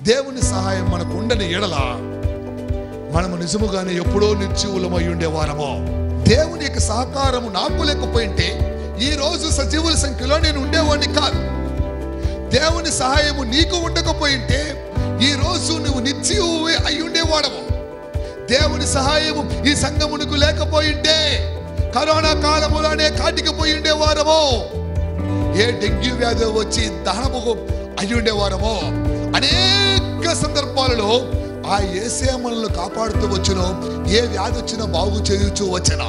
దేవుని సహాయం మనకు ఉండని ఎడల మనము నిజముగానే ఎప్పుడో నిర్జీవులమై ఉండేవారమో. దేవుని యొక్క సహకారము నాకు లేకపోయింటే ఈ రోజు సజీవుల సంఖ్యలో నేను ఉండేవాడిని కాదు. దేవుని సహాయము నీకు ఉండకపోయింటే ఈ రోజు నువ్వు నిర్జీవువే అయి ఉండేవాడము. దేవుని సహాయము ఈ సంఘమునకు లేకపోయింటే కరోనా కాలములోనే కాటికి పోయి ఉండేవారమో, ఏ డెంగ్యూ వ్యాధి వచ్చి దహనము అయి ఉండేవారమో. అనేక సందర్భాలలో ఆ యేసే మనల్ని కాపాడుతూ వచ్చును. ఏ వ్యాధి వచ్చినా బాగు చేయొచ్చు వచ్చనా,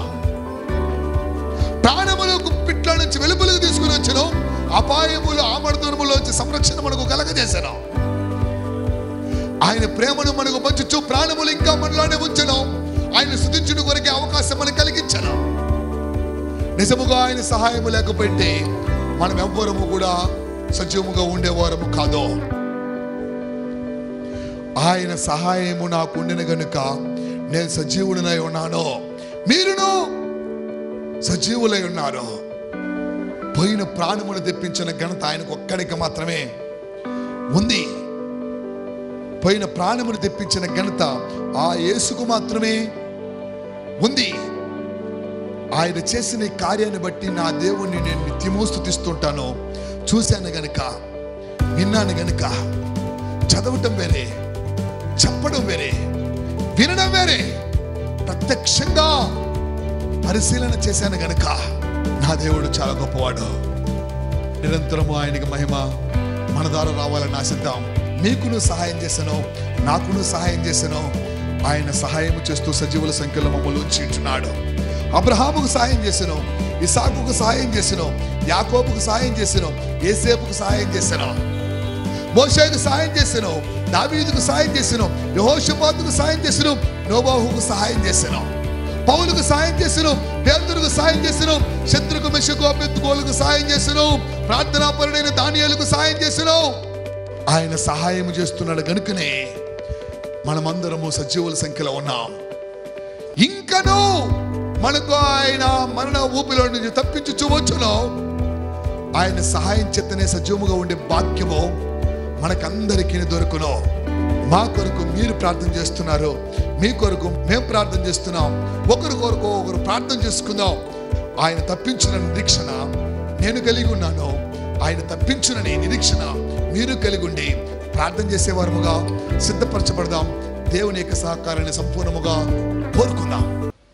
ప్రాణములకు పిట్ల నుంచి వెలుపలకు తీసుకుని వచ్చును. అపాయములు ఆమర్దనములోంచి సంరక్షణ మనకు కలగజేసాను. ఆయన ప్రేమను మనకు పంచుచు ప్రాణములు ఇంకా మనలోనే ఉంచను. ఆయన స్తుతించుట కొరకే అవకాశం మనకు కలిగించను. నిజముగా ఆయన సహాయము లేకపోతే మనం ఎవ్వరము కూడా సజీవముగా ఉండేవారము కాదు. ఆయన సహాయము నాకు ఉండిన గనుక నేను సజీవుడినై ఉన్నాను. మీరును సజీవులై ఉన్నారు. పోయిన ప్రాణమును తెప్పించిన ఘనత ఆయనకు ఒక్కడికి మాత్రమే ఉంది. పోయిన ప్రాణమును తెప్పించిన ఘనత ఆ యేసుకు మాత్రమే ఉంది. ఆయన చేసిన ఈ కార్యాన్ని బట్టి నా దేవుణ్ణి నేను నిత్యమూ స్తుతిస్తుంటాను. చూశాను గనుక, విన్నాను గనుక, చదవటం వేరే, చెప్పడం వేరే, వినడం వేరే, ప్రత్యక్షంగా పరిశీలన చేశాను గనుక నా దేవుడు చాలా గొప్పవాడు. నిరంతరము ఆయనకి మహిమ మన ద్వారా రావాలని ఆశిద్దాం. మీకును సహాయం చేశాను, నాకును సహాయం చేశాను. ఆయన సహాయం చేస్తూ సజీవుల సంఖ్యలో మమ్మల్ని ఉంచుతున్నాడు. అబ్రహాముకు సహాయం చేశాను, ఇసాకుకు సహాయం చేశాను, యాకోబుకు సహాయం చేశాను, యేసేపుకు సహాయం చేశాను, మోషేకు సహాయం చేశాను, దావీదుకు సహాయం చేశాను, యెహోషాపాతుకు సహాయం చేశాను, నోబాహుకు సహాయం చేశాను, పౌలుకు సహాయం చేశాను, పేతురుకు సహాయం చేశాను, శత్రుకు మెషకు అబేద్గోలకు సహాయం చేశాను, ప్రార్థనాపరుడైన దానియేలుకు సహాయం చేశాను. ఆయన సహాయం చేస్తున్నాడు గనుకనే మనమందరము సజీవుల సంఖ్యలో ఉన్నాం. ఇంకనూ మనకు ఆయన మరణ ఊపిలో నుంచి తప్పించుకోవచ్చును. ఆయన సహాయం చేతనే సజీవముగా ఉండే భాగ్యము మనకందరికీ దొరుకును. మా కొరకు మీరు ప్రార్థన చేస్తున్నారు, మీ కొరకు మేము ప్రార్థన చేస్తున్నాం. ఒకరి కొరకు ఒకరు ప్రార్థన చేసుకుందాం. ఆయన తప్పించిన నిరీక్షణ నేను కలిగి ఉన్నాను. ఆయన తప్పించునని నిరీక్షణ మీరు కలిగి ఉండి ప్రార్థన చేసేవారముగా సిద్ధపరచబడదాం. దేవుని యొక్క సహకారాన్ని సంపూర్ణముగా కోరుకుందాం.